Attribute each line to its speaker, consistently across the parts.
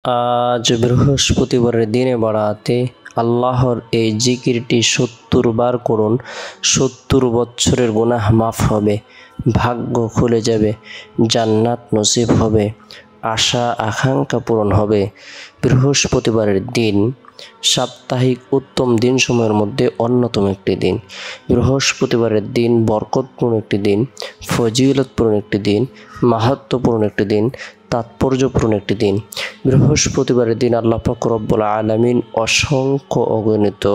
Speaker 1: আজ বৃহস্পতিবারের দিনে বাড়াতে আল্লাহর এই জিকিরটি ৭০ বার করুন। ৭০ বছরের গুনাহ মাফ হবে, ভাগ্য খুলে যাবে, জান্নাত নসিব হবে, আশা আকাঙ্ক্ষা পূরণ হবে। বৃহস্পতিবারের দিন সাপ্তাহিক উত্তম দিনসমূহের মধ্যে অন্যতম একটি দিন। বৃহস্পতিবারের দিন বরকতপূর্ণ একটি দিন, ফজিলতপূর্ণ একটি দিন, মাহাত্ম্যপূর্ণ একটি দিন, তাৎপর্যপূর্ণ একটি দিন। বৃহস্পতিবারের দিন আল্লাহ পাক রব্বুল আলামিন অসংখ্য অগণিত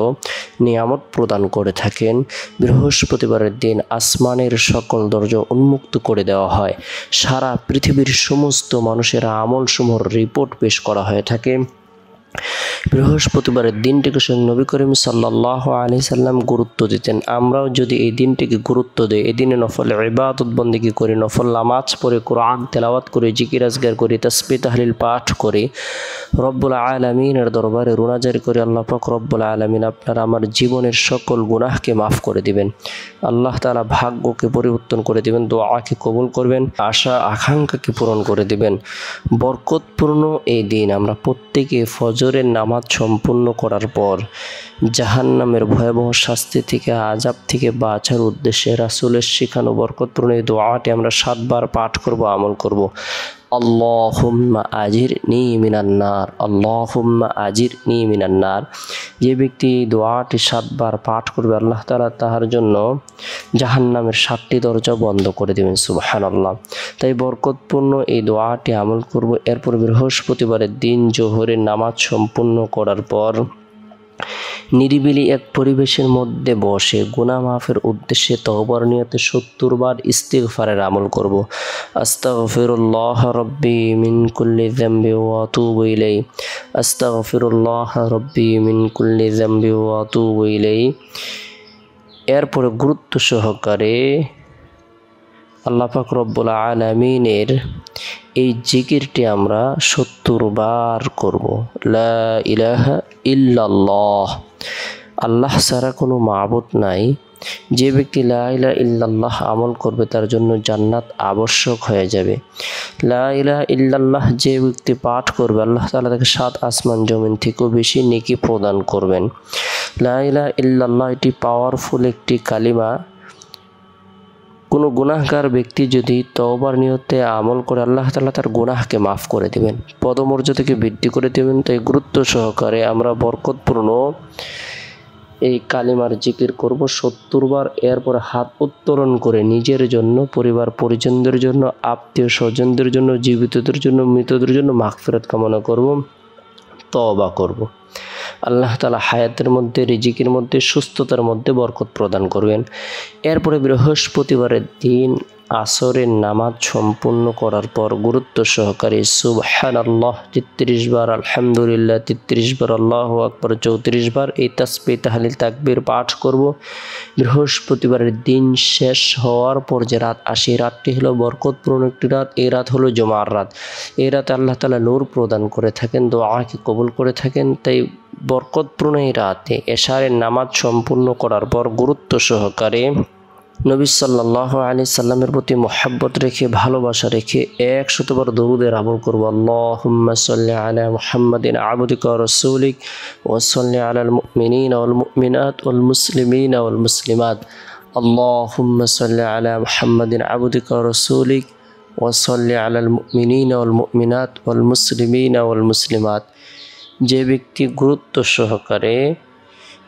Speaker 1: নিয়ামত প্রদান করে থাকেন। বৃহস্পতিবারের দিন আসমানের সকল দরজা উন্মুক্ত করে দেওয়া হয়। সারা পৃথিবীর সমস্ত মানুষের আমলসমূহের রিপোর্ট পেশ করা হয়ে থাকে। বৃহস্পতিবারের দিনটিকে স্বয়ং নবী করিম সাল্লাল্লাহু আলাইহি সাল্লাম গুরুত্ব দিতেন। আমরাও যদি এই দিনটিকে গুরুত্ব দিই, এই দিনে নফল ইবাদত বন্দেগী করি, নফল নামাজ পড়ে, কোরআন তেলাওয়াত করি, জিকির আজগার করি, তাসবিহ তাহলিল পাঠ করি, রব্বুল আলামিনের দরবারে রুনাজারি করি, আল্লাহ পাক রব্বুল আলামিন আপনার আমার জীবনের সকল গুনাহকে মাফ করে দিবেন। আল্লাহ তাআলা ভাগ্যকে পরিবর্তন করে দিবেন, দোয়াকে কবুল করবেন, আশা আকাঙ্ক্ষাকে পূরণ করে দিবেন। বরকতপূর্ণ এই দিন আমরা প্রত্যেকে ফজরের নামাজ সম্পূর্ণ করার পর জাহান্নামের ভয়াবহ শাস্তি থেকে, আযাব থেকে বাঁচার উদ্দেশ্যে রাসূলের শেখানো বরকতপূর্ণ এই দোয়াটি আমরা ৭ বার পাঠ করব, আমল করব। আল্লাহুম্মা আজিরনি মিনান নার, আল্লাহুম্মা আজিরনি মিনান নার। যে ব্যক্তি এই দোয়াটি ৭ বার পাঠ করবে, আল্লাহ তাআলা তাহার জন্য জাহান্নামের ৭টি দরজা বন্ধ করে দেবেন। সুবহানাল্লাহ। তাই বরকতপূর্ণ এই দোয়াটি আমল করব। এরপর বৃহস্পতিবারের দিন জোহরের নামাজ সম্পূর্ণ করার পর নিরিবিলি এক পরিবেশের মধ্যে বসে গুনাহ মাফের উদ্দেশ্যে তওবার নিয়তে ৭০ বার ইস্তিগফারের আমল করব। আস্তাগফিরুল্লাহ রাব্বি মিন কুল্লি যামবি ওয়া আতুবু ইলাইহি, আস্তাগফিরুল্লাহ রাব্বি মিন কুল্লি যামবি ওয়া আতুবু ইলাইহি। এরপরে গুরুত্ব সহকারে আল্লাহ পাক রব্বুল আলামিনের এই জিকিরটি আমরা ৭০ বার করব। লা ইলাহা ইল্লাল্লাহ, আল্লাহ ছাড়া কোনো মাবুদ নাই। যে ব্যক্তি লা ইলাহা ইল্লাল্লাহ আমল করবে তার জন্য জান্নাত আবশ্যক হয়ে যাবে। লা ইলাহা ইল্লাল্লাহ যে ব্যক্তি পাঠ করবে, আল্লাহ তাআলা তাকে ৭ আসমান জমিন থেকেও বেশি নেকি প্রদান করবেন। লা ইলাহা ইল্লাল্লাহ এটি পাওয়ারফুল একটি কালিমা। কোনো গুনাহগার ব্যক্তি যদি তওবার নিয়তে আমল করে, আল্লাহ তাআলা তার গুনাহকে মাফ করে দেবেন, পদমর্যাদাকে বৃদ্ধি করে দেবেন। তাই গুরুত্ব সহকারে আমরা বরকতপূর্ণ এই কালিমার জিকির করব ৭০ বার। এরপর হাত উত্তোলন করে নিজের জন্য, পরিবার পরিজনদের জন্য, আত্মীয় স্বজনদের জন্য, জীবিতদের জন্য, মৃতদের জন্য মাগফিরাত কামনা করব, তওবা করব। আল্লাহ তাআলা হায়াতের মধ্যে, রিজিকের মধ্যে, সুস্থতার মধ্যে বরকত প্রদান করবেন। এরপরে বৃহস্পতিবারের দিন আসরের নামাজ সম্পূর্ণ করার পর গুরুত্ব সহকারে সুবহানাল্লাহ ৩৩ বার, আলহামদুলিল্লাহ ৩৩ বার, আল্লাহু আকবার ৩৪ বার এই তাসবিহ তাহলিল তাকবীর পাঠ করব। বৃহস্পতিবারের দিন শেষ হওয়ার পর যে রাত আসে, এই রাতটি হলো বরকতপূর্ণ একটি রাত। এই রাত হলো জুমার রাত। এই রাতে আল্লাহ তাআলা নূর প্রদান করে থাকেন, দোয়াকে কবুল করে থাকেন। তাই বরকতপূর্ণ এই রাতে এশারের নামাজ সম্পূর্ণ করার পর গুরুত্ব সহকারে নবী সাল্লাল্লাহু আলাইহি সাল্লামের প্রতি মহব্বত রেখে, ভালোবাসা রেখে ১০০ বার দরুদের আমল করব। আল্লাহুম্মা সাল্লি আলা মুহাম্মাদিন আবদিকা ওয়া রাসূলিক ওয়া সাল্লি আলাল মুমিনিনা ওয়াল মুমিনাত ওয়াল মুসলিমিনা ওয়াল মুসলিমাত। আল্লাহুম্মা সাল্লি আলা মুহাম্মাদিন আবদিকা ওয়া রাসূলিক ওয়া সাল্লি আলাল মুমিনিনা ওয়াল মুমিনাত ওয়াল মুসলিমিনা ওয়াল মুসলিমাত। যে ব্যক্তি গুরুত্ব সহকারে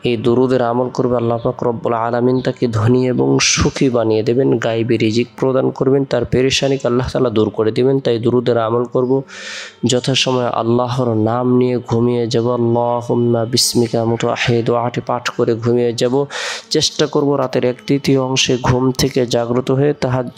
Speaker 1: এই দরুদের আমল করবে, আল্লাহ পাক রব্বুল আলামিন তাকে ধনী এবং সুখী বানিয়ে দেবেন, গায়বী রিজিক প্রদান করবেন, তার পেরেশানিকে আল্লাহ তাআলা দূর করে দেবেন। তাই দরুদের আমল করব। যথাসময়ে আল্লাহর নাম নিয়ে ঘুমিয়ে যাব। আল্লাহুম্মা বিসমিকা মুতাহিদ দোয়াটি পাঠ করে ঘুমিয়ে যাব। চেষ্টা করব রাতের ১/৩ অংশে ঘুম থেকে জাগ্রত হয়ে তাহাজ্জুদ